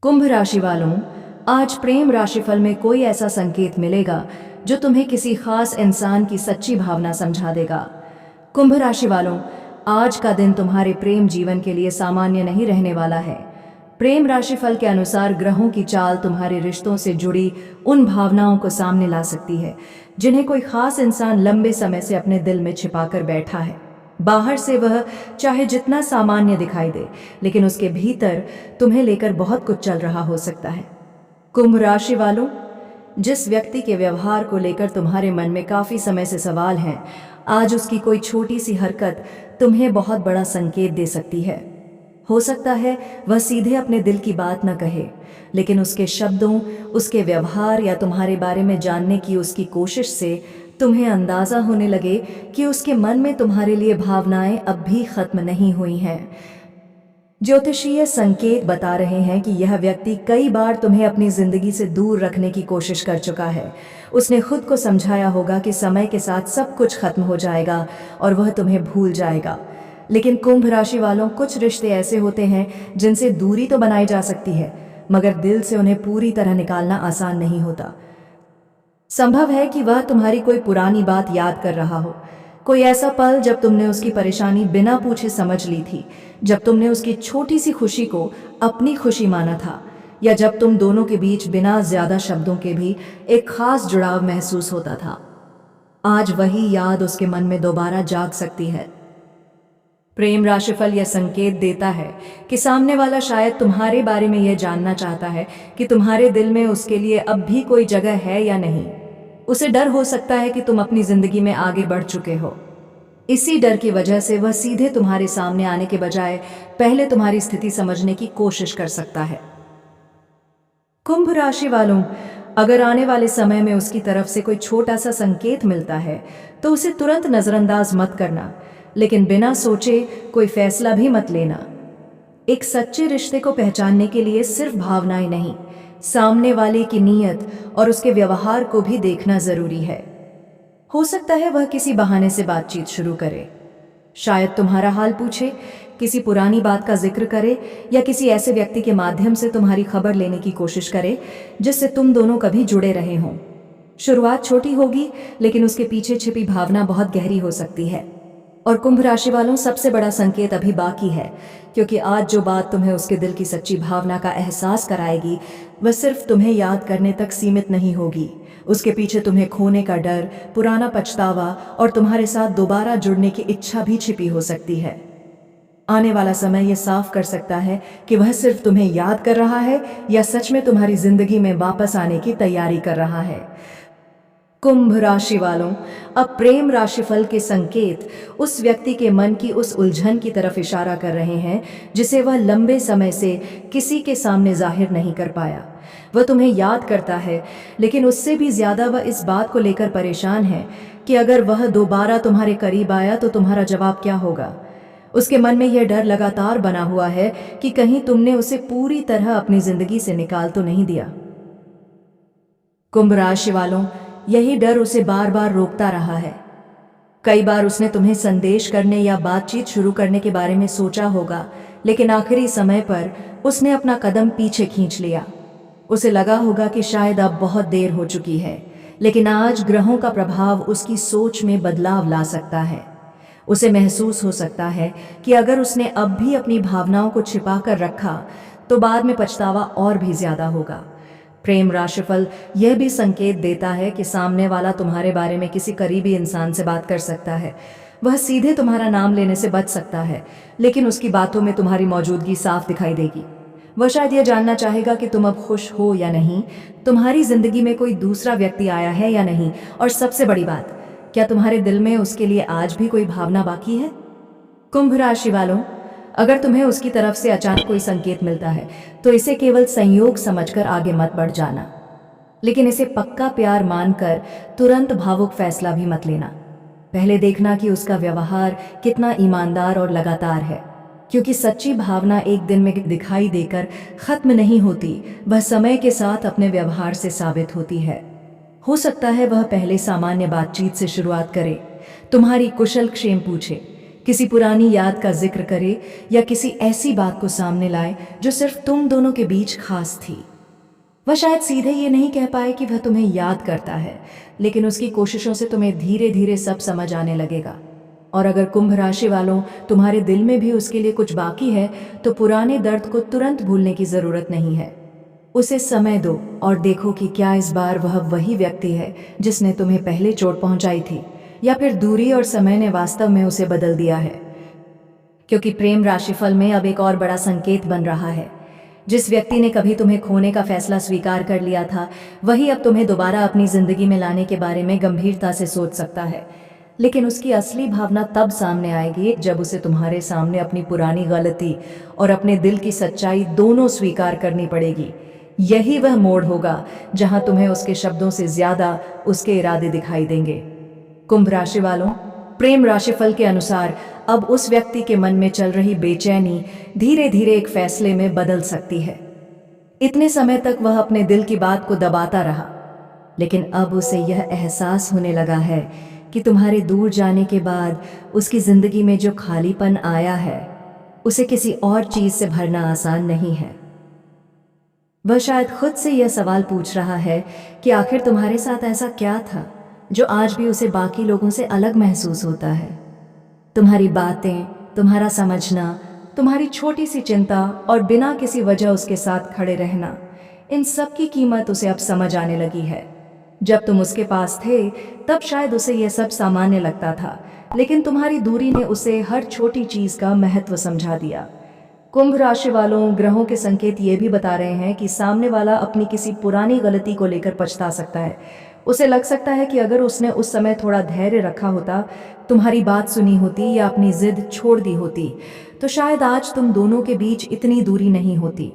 कुंभ राशि वालों, आज प्रेम राशिफल में कोई ऐसा संकेत मिलेगा जो तुम्हें किसी खास इंसान की सच्ची भावना समझा देगा। कुंभ राशि वालों, आज का दिन तुम्हारे प्रेम जीवन के लिए सामान्य नहीं रहने वाला है। प्रेम राशिफल के अनुसार ग्रहों की चाल तुम्हारे रिश्तों से जुड़ी उन भावनाओं को सामने ला सकती है जिन्हें कोई खास इंसान लंबे समय से अपने दिल में छिपाकर बैठा है। बाहर से वह चाहे जितना सामान्य दिखाई दे, लेकिन उसके भीतर तुम्हें लेकर बहुत कुछ चल रहा हो सकता है। कुंभ राशि वालों, जिस व्यक्ति के व्यवहार को लेकर तुम्हारे मन में काफी समय से सवाल हैं, आज उसकी कोई छोटी सी हरकत तुम्हें बहुत बड़ा संकेत दे सकती है। हो सकता है वह सीधे अपने दिल की बात न कहे, लेकिन उसके शब्दों, उसके व्यवहार या तुम्हारे बारे में जानने की उसकी कोशिश से तुम्हें अंदाजा होने लगे कि उसके मन में तुम्हारे लिए भावनाएं अब भी खत्म नहीं हुई हैं। ज्योतिषीय संकेत बता रहे हैं कि यह व्यक्ति कई बार तुम्हें अपनी जिंदगी से दूर रखने की कोशिश कर चुका है। उसने खुद को समझाया होगा कि समय के साथ सब कुछ खत्म हो जाएगा और वह तुम्हें भूल जाएगा। लेकिन कुंभ राशि वालों, कुछ रिश्ते ऐसे होते हैं जिनसे दूरी तो बनाई जा सकती है, मगर दिल से उन्हें पूरी तरह निकालना आसान नहीं होता। संभव है कि वह तुम्हारी कोई पुरानी बात याद कर रहा हो, कोई ऐसा पल जब तुमने उसकी परेशानी बिना पूछे समझ ली थी, जब तुमने उसकी छोटी सी खुशी को अपनी खुशी माना था, या जब तुम दोनों के बीच बिना ज्यादा शब्दों के भी एक खास जुड़ाव महसूस होता था। आज वही याद उसके मन में दोबारा जाग सकती है। प्रेम राशिफल यह संकेत देता है कि सामने वाला शायद तुम्हारे बारे में यह जानना चाहता है कि तुम्हारे दिल में उसके लिए अब भी कोई जगह है या नहीं। उसे डर हो सकता है कि तुम अपनी जिंदगी में आगे बढ़ चुके हो। इसी डर की वजह से वह सीधे तुम्हारे सामने आने के बजाय पहले तुम्हारी स्थिति समझने की कोशिश कर सकता है। कुंभ राशि वालों, अगर आने वाले समय में उसकी तरफ से कोई छोटा सा संकेत मिलता है तो उसे तुरंत नजरअंदाज मत करना, लेकिन बिना सोचे कोई फैसला भी मत लेना। एक सच्चे रिश्ते को पहचानने के लिए सिर्फ भावनाएं नहीं, सामने वाले की नीयत और उसके व्यवहार को भी देखना जरूरी है। हो सकता है वह किसी बहाने से बातचीत शुरू करे, शायद तुम्हारा हाल पूछे, किसी पुरानी बात का जिक्र करे, या किसी ऐसे व्यक्ति के माध्यम से तुम्हारी खबर लेने की कोशिश करे जिससे तुम दोनों कभी जुड़े रहे हों। शुरुआत छोटी होगी, लेकिन उसके पीछे छिपी भावना बहुत गहरी हो सकती है। और कुंभ राशि वालों, सबसे बड़ा संकेत अभी बाकी है, क्योंकि आज जो बात तुम्हें उसके दिल की सच्ची भावना का एहसास कराएगी वह सिर्फ तुम्हें याद करने तक सीमित नहीं होगी। उसके पीछे तुम्हें खोने का डर, पुराना पछतावा और तुम्हारे साथ दोबारा जुड़ने की इच्छा भी छिपी हो सकती है। आने वाला समय यह साफ कर सकता है कि वह सिर्फ तुम्हें याद कर रहा है या सच में तुम्हारी जिंदगी में वापस आने की तैयारी कर रहा है। कुंभ राशि वालों, अब प्रेम राशिफल के संकेत उस व्यक्ति के मन की उस उलझन की तरफ इशारा कर रहे हैं जिसे वह लंबे समय से किसी के सामने जाहिर नहीं कर पाया। वह तुम्हें याद करता है, लेकिन उससे भी ज्यादा वह इस बात को लेकर परेशान है कि अगर वह दोबारा तुम्हारे करीब आया तो तुम्हारा जवाब क्या होगा। उसके मन में यह डर लगातार बना हुआ है कि कहीं तुमने उसे पूरी तरह अपनी जिंदगी से निकाल तो नहीं दिया। कुंभ राशि वालों, यही डर उसे बार बार रोकता रहा है। कई बार उसने तुम्हें संदेश करने या बातचीत शुरू करने के बारे में सोचा होगा, लेकिन आखिरी समय पर उसने अपना कदम पीछे खींच लिया। उसे लगा होगा कि शायद अब बहुत देर हो चुकी है, लेकिन आज ग्रहों का प्रभाव उसकी सोच में बदलाव ला सकता है। उसे महसूस हो सकता है कि अगर उसने अब भी अपनी भावनाओं को छिपा कर रखा तो बाद में पछतावा और भी ज्यादा होगा। प्रेम राशिफल यह भी संकेत देता है कि सामने वाला तुम्हारे बारे में किसी करीबी इंसान से बात कर सकता है। वह सीधे तुम्हारा नाम लेने से बच सकता है, लेकिन उसकी बातों में तुम्हारी मौजूदगी साफ दिखाई देगी। वह शायद यह जानना चाहेगा कि तुम अब खुश हो या नहीं, तुम्हारी जिंदगी में कोई दूसरा व्यक्ति आया है या नहीं, और सबसे बड़ी बात, क्या तुम्हारे दिल में उसके लिए आज भी कोई भावना बाकी है। कुंभ राशि वालों, अगर तुम्हें उसकी तरफ से अचानक कोई संकेत मिलता है तो इसे केवल संयोग समझकर आगे मत बढ़ जाना, लेकिन इसे पक्का प्यार मानकर तुरंत भावुक फैसला भी मत लेना। पहले देखना कि उसका व्यवहार कितना ईमानदार और लगातार है, क्योंकि सच्ची भावना एक दिन में दिखाई देकर खत्म नहीं होती, वह समय के साथ अपने व्यवहार से साबित होती है। हो सकता है वह पहले सामान्य बातचीत से शुरुआत करे, तुम्हारी कुशल क्षेम पूछे, किसी पुरानी याद का जिक्र करे या किसी ऐसी बात को सामने लाए जो सिर्फ तुम दोनों के बीच खास थी। वह शायद सीधे ये नहीं कह पाए कि वह तुम्हें याद करता है, लेकिन उसकी कोशिशों से तुम्हें धीरे धीरे सब समझ आने लगेगा। और अगर कुंभ राशि वालों तुम्हारे दिल में भी उसके लिए कुछ बाकी है, तो पुराने दर्द को तुरंत भूलने की जरूरत नहीं है। उसे समय दो और देखो कि क्या इस बार वह वही व्यक्ति है जिसने तुम्हें पहले चोट पहुंचाई थी, या फिर दूरी और समय ने वास्तव में उसे बदल दिया है। क्योंकि प्रेम राशिफल में अब एक और बड़ा संकेत बन रहा है। जिस व्यक्ति ने कभी तुम्हें खोने का फैसला स्वीकार कर लिया था, वही अब तुम्हें दोबारा अपनी जिंदगी में लाने के बारे में गंभीरता से सोच सकता है। लेकिन उसकी असली भावना तब सामने आएगी जब उसे तुम्हारे सामने अपनी पुरानी गलती और अपने दिल की सच्चाई दोनों स्वीकार करनी पड़ेगी। यही वह मोड़ होगा जहां तुम्हें उसके शब्दों से ज्यादा उसके इरादे दिखाई देंगे। कुंभ राशि वालों, प्रेम राशिफल के अनुसार अब उस व्यक्ति के मन में चल रही बेचैनी धीरे धीरे एक फैसले में बदल सकती है। इतने समय तक वह अपने दिल की बात को दबाता रहा, लेकिन अब उसे यह एहसास होने लगा है कि तुम्हारे दूर जाने के बाद उसकी जिंदगी में जो खालीपन आया है, उसे किसी और चीज से भरना आसान नहीं है। वह शायद खुद से यह सवाल पूछ रहा है कि आखिर तुम्हारे साथ ऐसा क्या था जो आज भी उसे बाकी लोगों से अलग महसूस होता है। तुम्हारी बातें, तुम्हारा समझना, तुम्हारी छोटी सी चिंता और बिना किसी वजह उसके साथ खड़े रहना, इन सब की कीमत उसे अब समझ आने लगी है। जब तुम उसके पास थे तब शायद उसे यह सब सामान्य लगता था, लेकिन तुम्हारी दूरी ने उसे हर छोटी चीज का महत्व समझा दिया। कुंभ राशि वालों, ग्रहों के संकेत ये भी बता रहे हैं कि सामने वाला अपनी किसी पुरानी गलती को लेकर पछता सकता है। उसे लग सकता है कि अगर उसने उस समय थोड़ा धैर्य रखा होता, तुम्हारी बात सुनी होती या अपनी जिद छोड़ दी होती, तो शायद आज तुम दोनों के बीच इतनी दूरी नहीं होती।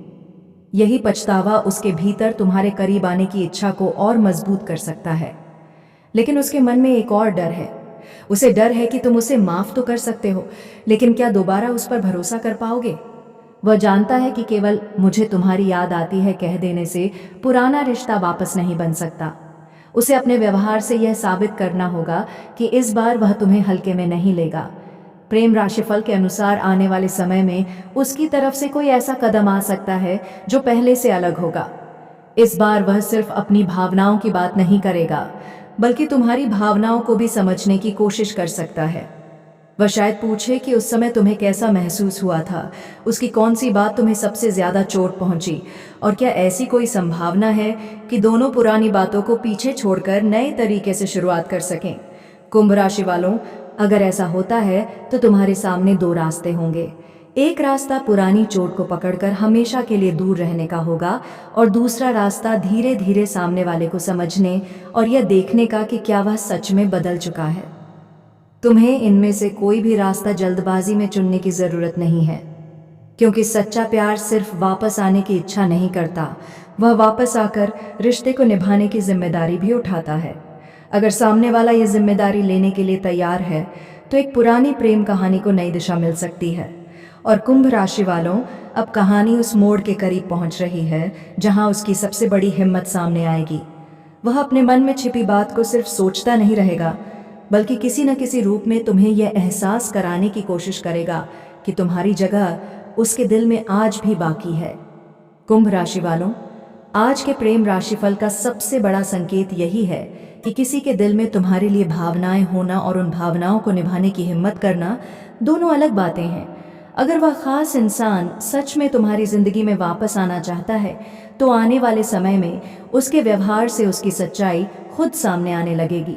यही पछतावा उसके भीतर तुम्हारे करीब आने की इच्छा को और मजबूत कर सकता है। लेकिन उसके मन में एक और डर है। उसे डर है कि तुम उसे माफ तो कर सकते हो, लेकिन क्या दोबारा उस पर भरोसा कर पाओगे? वह जानता है कि केवल मुझे तुम्हारी याद आती है कह देने से पुराना रिश्ता वापस नहीं बन सकता। उसे अपने व्यवहार से यह साबित करना होगा कि इस बार वह तुम्हें हल्के में नहीं लेगा। प्रेम राशिफल के अनुसार आने वाले समय में उसकी तरफ से कोई ऐसा कदम आ सकता है जो पहले से अलग होगा। इस बार वह सिर्फ अपनी भावनाओं की बात नहीं करेगा, बल्कि तुम्हारी भावनाओं को भी समझने की कोशिश कर सकता है। वह शायद पूछे कि उस समय तुम्हें कैसा महसूस हुआ था, उसकी कौन सी बात तुम्हें सबसे ज्यादा चोट पहुंची, और क्या ऐसी कोई संभावना है कि दोनों पुरानी बातों को पीछे छोड़कर नए तरीके से शुरुआत कर सकें। कुंभ राशि वालों, अगर ऐसा होता है तो तुम्हारे सामने दो रास्ते होंगे। एक रास्ता पुरानी चोट को पकड़कर हमेशा के लिए दूर रहने का होगा, और दूसरा रास्ता धीरे धीरे सामने वाले को समझने और यह देखने का कि क्या वह सच में बदल चुका है। तुम्हें इनमें से कोई भी रास्ता जल्दबाजी में चुनने की जरूरत नहीं है, क्योंकि सच्चा प्यार सिर्फ वापस आने की इच्छा नहीं करता, वह वापस आकर रिश्ते को निभाने की जिम्मेदारी भी उठाता है। अगर सामने वाला ये जिम्मेदारी लेने के लिए तैयार है तो एक पुरानी प्रेम कहानी को नई दिशा मिल सकती है। और कुंभ राशि वालों, अब कहानी उस मोड़ के करीब पहुंच रही है जहां उसकी सबसे बड़ी हिम्मत सामने आएगी। वह अपने मन में छिपी बात को सिर्फ सोचता नहीं रहेगा, बल्कि किसी न किसी रूप में तुम्हें यह एहसास कराने की कोशिश करेगा कि तुम्हारी जगह उसके दिल में आज भी बाकी है। कुंभ राशि वालों, आज के प्रेम राशिफल का सबसे बड़ा संकेत यही है कि किसी के दिल में तुम्हारे लिए भावनाएं होना और उन भावनाओं को निभाने की हिम्मत करना दोनों अलग बातें हैं। अगर वह खास इंसान सच में तुम्हारी जिंदगी में वापस आना चाहता है, तो आने वाले समय में उसके व्यवहार से उसकी सच्चाई खुद सामने आने लगेगी।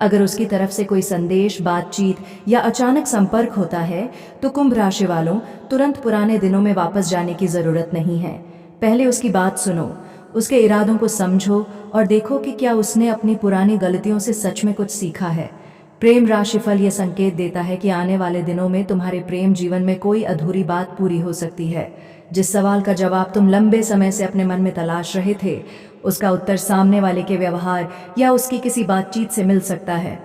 अगर उसकी तरफ से कोई संदेश, बातचीत या अचानक संपर्क होता है, तो कुंभ राशि वालों, तुरंत पुराने दिनों में वापस जाने की जरूरत नहीं है। पहले उसकी बात सुनो, उसके इरादों को समझो और देखो कि क्या उसने अपनी पुरानी गलतियों से सच में कुछ सीखा है। प्रेम राशिफल ये संकेत देता है कि आने वाले दिनों में तुम्हारे प्रेम जीवन में कोई अधूरी बात पूरी हो सकती है। जिस सवाल का जवाब तुम लंबे समय से अपने मन में तलाश रहे थे, उसका उत्तर सामने वाले के व्यवहार या उसकी किसी बातचीत से मिल सकता है।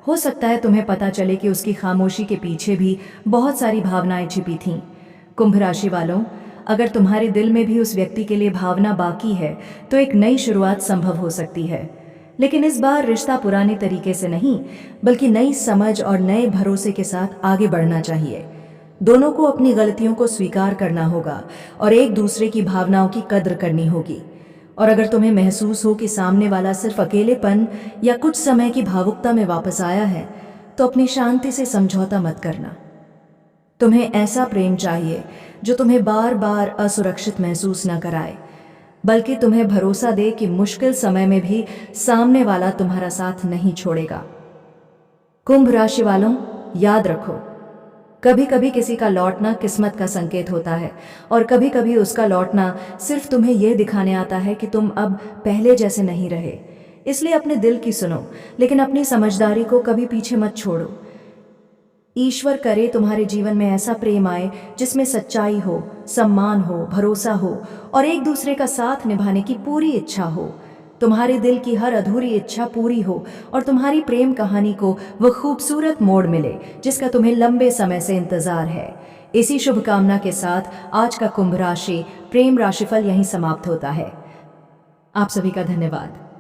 हो सकता है तुम्हें पता चले कि उसकी खामोशी के पीछे भी बहुत सारी भावनाएं छिपी थीं। कुंभ राशि वालों, अगर तुम्हारे दिल में भी उस व्यक्ति के लिए भावना बाकी है, तो एक नई शुरुआत संभव हो सकती है। लेकिन इस बार रिश्ता पुराने तरीके से नहीं, बल्कि नई समझ और नए भरोसे के साथ आगे बढ़ना चाहिए। दोनों को अपनी गलतियों को स्वीकार करना होगा और एक दूसरे की भावनाओं की कद्र करनी होगी। और अगर तुम्हें महसूस हो कि सामने वाला सिर्फ अकेलेपन या कुछ समय की भावुकता में वापस आया है, तो अपनी शांति से समझौता मत करना। तुम्हें ऐसा प्रेम चाहिए जो तुम्हें बार बार असुरक्षित महसूस न कराए, बल्कि तुम्हें भरोसा दे कि मुश्किल समय में भी सामने वाला तुम्हारा साथ नहीं छोड़ेगा। कुंभ राशि वालों, याद रखो, कभी कभी किसी का लौटना किस्मत का संकेत होता है और कभी कभी उसका लौटना सिर्फ तुम्हें यह दिखाने आता है कि तुम अब पहले जैसे नहीं रहे। इसलिए अपने दिल की सुनो, लेकिन अपनी समझदारी को कभी पीछे मत छोड़ो। ईश्वर करे तुम्हारे जीवन में ऐसा प्रेम आए जिसमें सच्चाई हो, सम्मान हो, भरोसा हो और एक दूसरे का साथ निभाने की पूरी इच्छा हो। तुम्हारे दिल की हर अधूरी इच्छा पूरी हो और तुम्हारी प्रेम कहानी को वह खूबसूरत मोड़ मिले जिसका तुम्हें लंबे समय से इंतजार है। इसी शुभकामना के साथ आज का कुंभ राशि प्रेम राशिफल यहीं समाप्त होता है। आप सभी का धन्यवाद।